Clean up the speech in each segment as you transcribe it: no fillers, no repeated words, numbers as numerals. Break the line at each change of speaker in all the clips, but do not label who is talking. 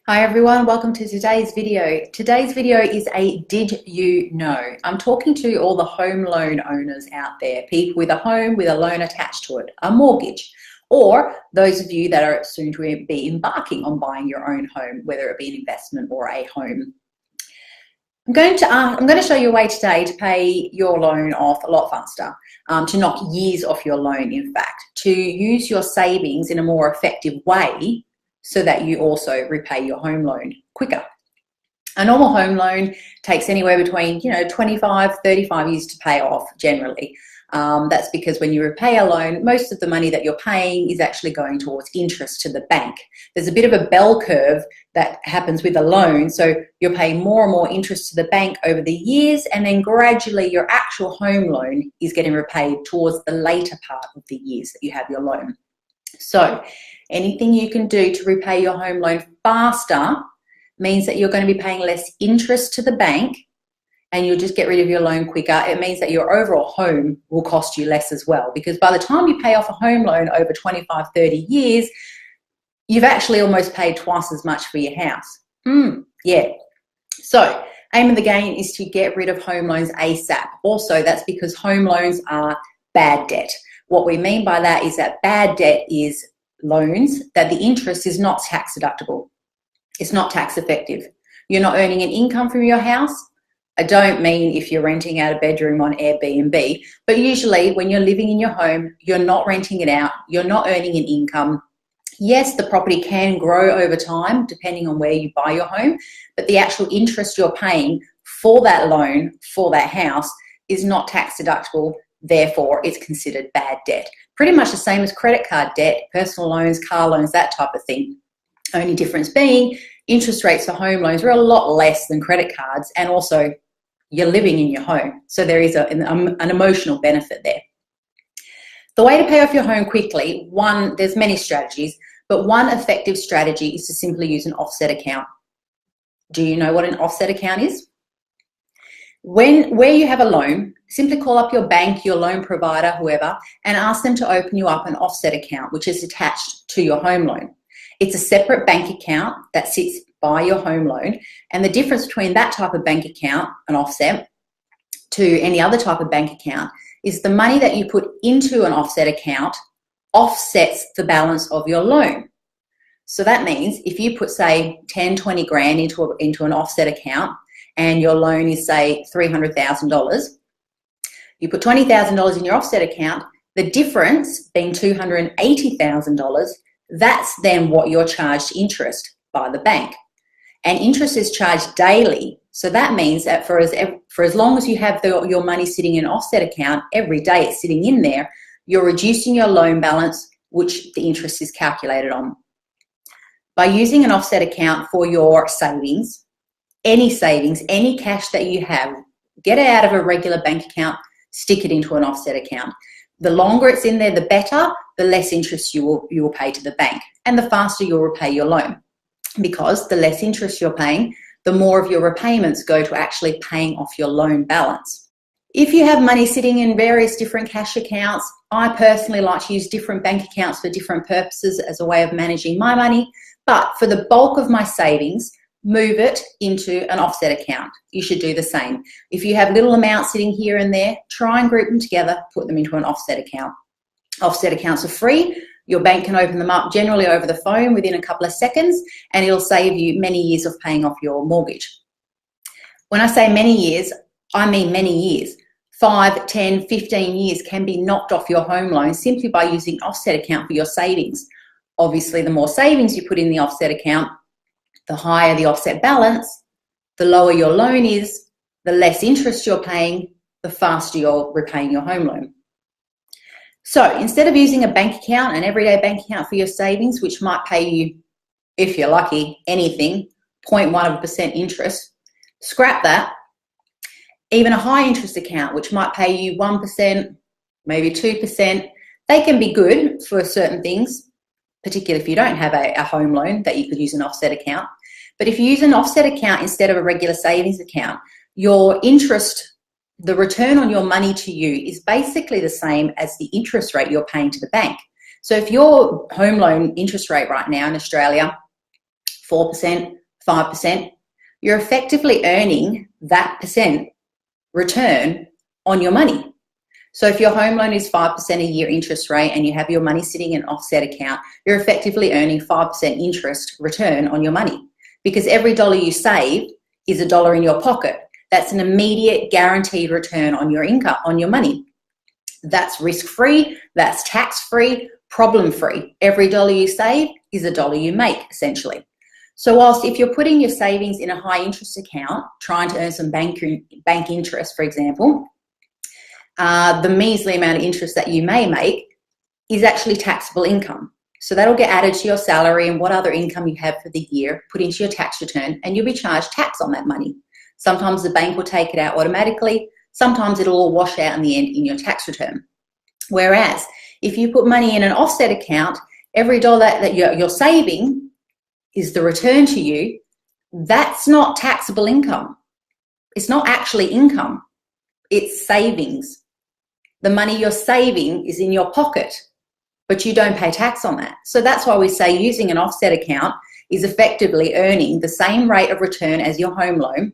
Hi everyone, welcome to today's video. Today's video is a did you know? I'm talking to all the home loan owners out there, people with a home with a loan attached to it, a mortgage, or those of you that are soon to be embarking on buying your own home, whether it be an investment or a home. I'm going to show you a way today to pay your loan off a lot faster, to knock years off your loan, in fact, to use your savings in a more effective way so that you also repay your home loan quicker. A normal home loan takes anywhere between 25, 35 years to pay off generally. That's because when you repay a loan, most of the money that you're paying is actually going towards interest to the bank. There's a bit of a bell curve that happens with a loan, so you're paying more and more interest to the bank over the years, and then gradually your actual home loan is getting repaid towards the later part of the years that you have your loan. So anything you can do to repay your home loan faster means that you're going to be paying less interest to the bank and you'll just get rid of your loan quicker. It means that your overall home will cost you less as well, because by the time you pay off a home loan over 25, 30 years, you've actually almost paid twice as much for your house. Yeah. So aim of the game is to get rid of home loans ASAP. Also, that's because home loans are bad debt. What we mean by that is that bad debt is loans that the interest is not tax deductible. It's not tax effective. You're not earning an income from your house. I don't mean if you're renting out a bedroom on Airbnb, but usually when you're living in your home, you're not renting it out, you're not earning an income. Yes, the property can grow over time depending on where you buy your home, but the actual interest you're paying for that loan, for that house, is not tax deductible. Therefore, it's considered bad debt. Pretty much the same as credit card debt, personal loans, car loans, that type of thing. Only difference being interest rates for home loans are a lot less than credit cards, and also you're living in your home. So there is an emotional benefit there. The way to pay off your home quickly, there's many strategies, but one effective strategy is to simply use an offset account. Do you know what an offset account is? Where you have a loan, simply call up your bank, your loan provider, whoever, and ask them to open you up an offset account, which is attached to your home loan. It's a separate bank account that sits by your home loan, and the difference between that type of bank account, an offset, to any other type of bank account is the money that you put into an offset account offsets the balance of your loan. So that means if you put, say, 10, 20 grand into an offset account, and your loan is, say, $300,000, you put $20,000 in your offset account, the difference being $280,000, that's then what you're charged interest by the bank. And interest is charged daily. So that means that for as long as you have your money sitting in an offset account, every day it's sitting in there, you're reducing your loan balance, which the interest is calculated on. By using an offset account for your savings, any cash that you have, get it out of a regular bank account, stick it into an offset account. The longer it's in there, the better, the less interest you will pay to the bank, and the faster you'll repay your loan. Because the less interest you're paying, the more of your repayments go to actually paying off your loan balance. If you have money sitting in various different cash accounts, I personally like to use different bank accounts for different purposes as a way of managing my money, but for the bulk of my savings, move it into an offset account. You should do the same. If you have little amounts sitting here and there, try and group them together, put them into an offset account. Offset accounts are free. Your bank can open them up generally over the phone within a couple of seconds, and it'll save you many years of paying off your mortgage. When I say many years, I mean many years. 5, 10, 15 years can be knocked off your home loan simply by using an offset account for your savings. Obviously, the more savings you put in the offset account, the higher the offset balance, the lower your loan is, the less interest you're paying, the faster you're repaying your home loan. So instead of using a bank account, an everyday bank account for your savings, which might pay you, if you're lucky, anything, 0.1% interest, scrap that. Even a high interest account, which might pay you 1%, maybe 2%, they can be good for certain things, particularly if you don't have a home loan that you could use an offset account. But if you use an offset account instead of a regular savings account, your interest, the return on your money to you is basically the same as the interest rate you're paying to the bank. So if your home loan interest rate right now in Australia 4%, 5%, you're effectively earning that percent return on your money. So if your home loan is 5% a year interest rate and you have your money sitting in an offset account, you're effectively earning 5% interest return on your money, because every dollar you save is a dollar in your pocket. That's an immediate guaranteed return on your income, on your money. That's risk-free, that's tax-free, problem-free. Every dollar you save is a dollar you make, essentially. So whilst if you're putting your savings in a high interest account, trying to earn some bank interest, for example, the measly amount of interest that you may make is actually taxable income. So that'll get added to your salary and what other income you have for the year, put into your tax return, and you'll be charged tax on that money. Sometimes the bank will take it out automatically. Sometimes it'll all wash out in the end in your tax return. Whereas if you put money in an offset account, every dollar that you're saving is the return to you. That's not taxable income. It's not actually income. It's savings. The money you're saving is in your pocket, but you don't pay tax on that. So that's why we say using an offset account is effectively earning the same rate of return as your home loan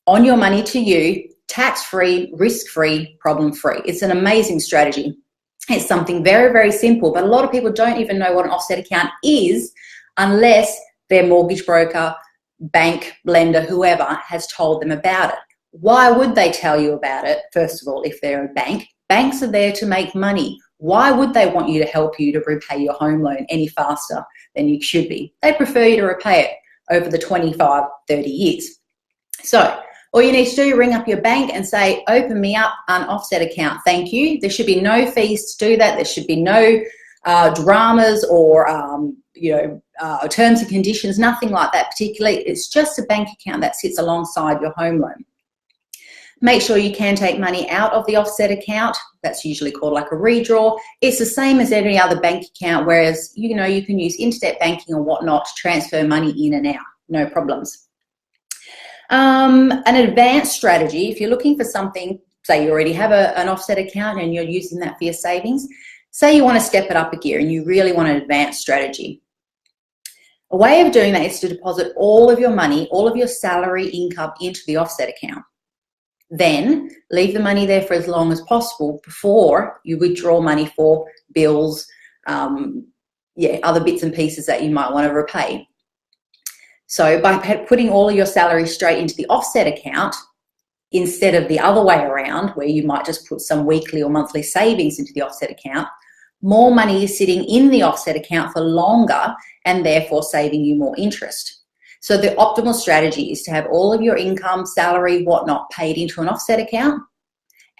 on your money to you, tax-free, risk-free, problem-free. It's an amazing strategy. It's something very, very simple, but a lot of people don't even know what an offset account is unless their mortgage broker, bank, lender, whoever has told them about it. Why would they tell you about it? First of all, if they're a bank, banks are there to make money. Why would they want you to help you to repay your home loan any faster than you should be? They prefer you to repay it over the 25, 30 years. So all you need to do, ring up your bank and say, open me up an offset account, thank you. There should be no fees to do that. There should be no dramas or terms and conditions, nothing like that particularly. It's just a bank account that sits alongside your home loan. Make sure you can take money out of the offset account. That's usually called like a redraw. It's the same as any other bank account, whereas you can use internet banking or whatnot to transfer money in and out, no problems. An advanced strategy, if you're looking for something, say you already have an offset account and you're using that for your savings, say you want to step it up a gear and you really want an advanced strategy. A way of doing that is to deposit all of your money, all of your salary income into the offset account. Then leave the money there for as long as possible before you withdraw money for bills, other bits and pieces that you might want to repay. So by putting all of your salary straight into the offset account, instead of the other way around where you might just put some weekly or monthly savings into the offset account, more money is sitting in the offset account for longer and therefore saving you more interest. So the optimal strategy is to have all of your income, salary, whatnot paid into an offset account,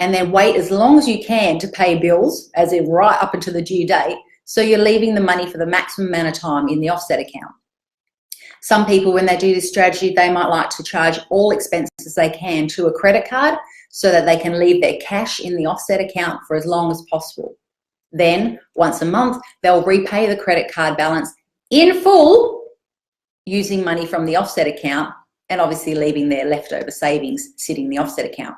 and then wait as long as you can to pay bills, as in right up until the due date, so you're leaving the money for the maximum amount of time in the offset account. Some people, when they do this strategy, they might like to charge all expenses they can to a credit card so that they can leave their cash in the offset account for as long as possible. Then, once a month, they'll repay the credit card balance in full using money from the offset account and obviously leaving their leftover savings sitting in the offset account.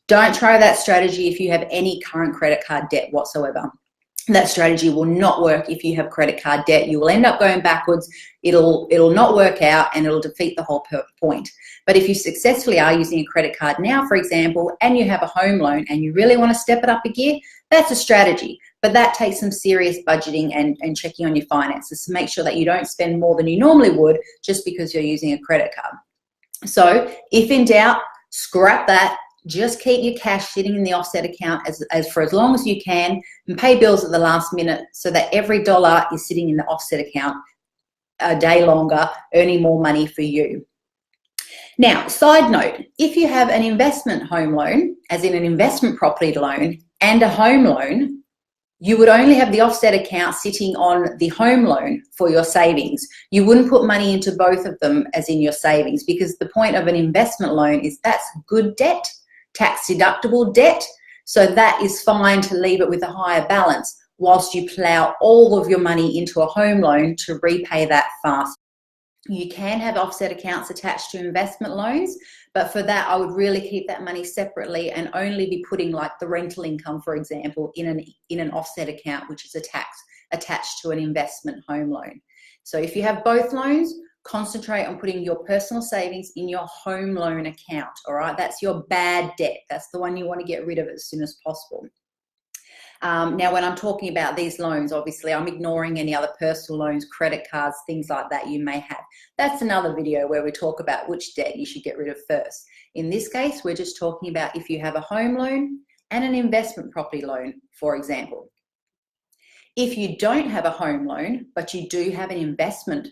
Don't try that strategy if you have any current credit card debt whatsoever. That strategy will not work if you have credit card debt. You will end up going backwards. It'll not work out and it'll defeat the whole point. But if you successfully are using a credit card now, for example, and you have a home loan and you really want to step it up a gear, that's a strategy. But that takes some serious budgeting and checking on your finances to make sure that you don't spend more than you normally would just because you're using a credit card. So if in doubt, scrap that. Just keep your cash sitting in the offset account as for as long as you can and pay bills at the last minute so that every dollar is sitting in the offset account a day longer, earning more money for you. Now, side note, if you have an investment home loan, as in an investment property loan and a home loan, you would only have the offset account sitting on the home loan for your savings. You wouldn't put money into both of them as in your savings, because the point of an investment loan is that's good debt, tax deductible debt, so that is fine to leave it with a higher balance whilst you plow all of your money into a home loan to repay that fast. You can have offset accounts attached to investment loans, but for that I would really keep that money separately and only be putting like the rental income, for example, in an offset account which is attached to an investment home loan. So if you have both loans, Concentrate on putting your personal savings in your home loan account, all right? That's your bad debt. That's the one you want to get rid of as soon as possible. Now, when I'm talking about these loans, obviously I'm ignoring any other personal loans, credit cards, things like that you may have. That's another video where we talk about which debt you should get rid of first. In this case, we're just talking about if you have a home loan and an investment property loan, for example. If you don't have a home loan, but you do have an investment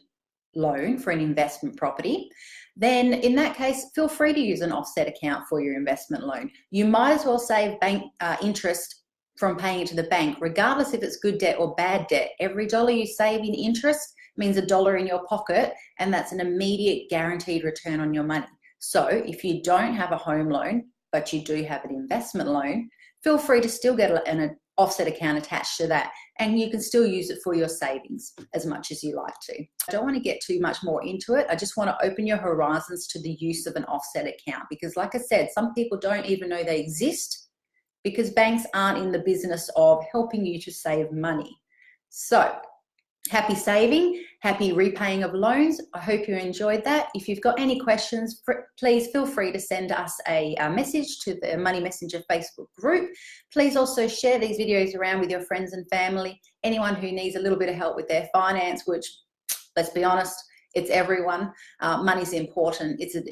loan for an investment property, then in that case, feel free to use an offset account for your investment loan. You might as well save bank interest from paying it to the bank, regardless if it's good debt or bad debt. Every dollar you save in interest means $1 in your pocket, and that's an immediate guaranteed return on your money. So if you don't have a home loan, but you do have an investment loan, feel free to still get an offset account attached to that, and you can still use it for your savings as much as you like to. I don't want to get too much more into it. I just want to open your horizons to the use of an offset account, because like I said, some people don't even know they exist because banks aren't in the business of helping you to save money. So happy saving, happy repaying of loans. I hope you enjoyed that. If you've got any questions, please feel free to send us a message to the Money Messenger Facebook group. Please also share these videos around with your friends and family, anyone who needs a little bit of help with their finance, which, let's be honest, it's everyone. Money's important. It's an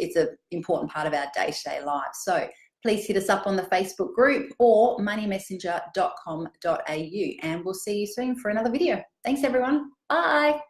important part of our day-to-day lives. So please hit us up on the Facebook group or moneymessenger.com.au, and we'll see you soon for another video. Thanks, everyone. Bye.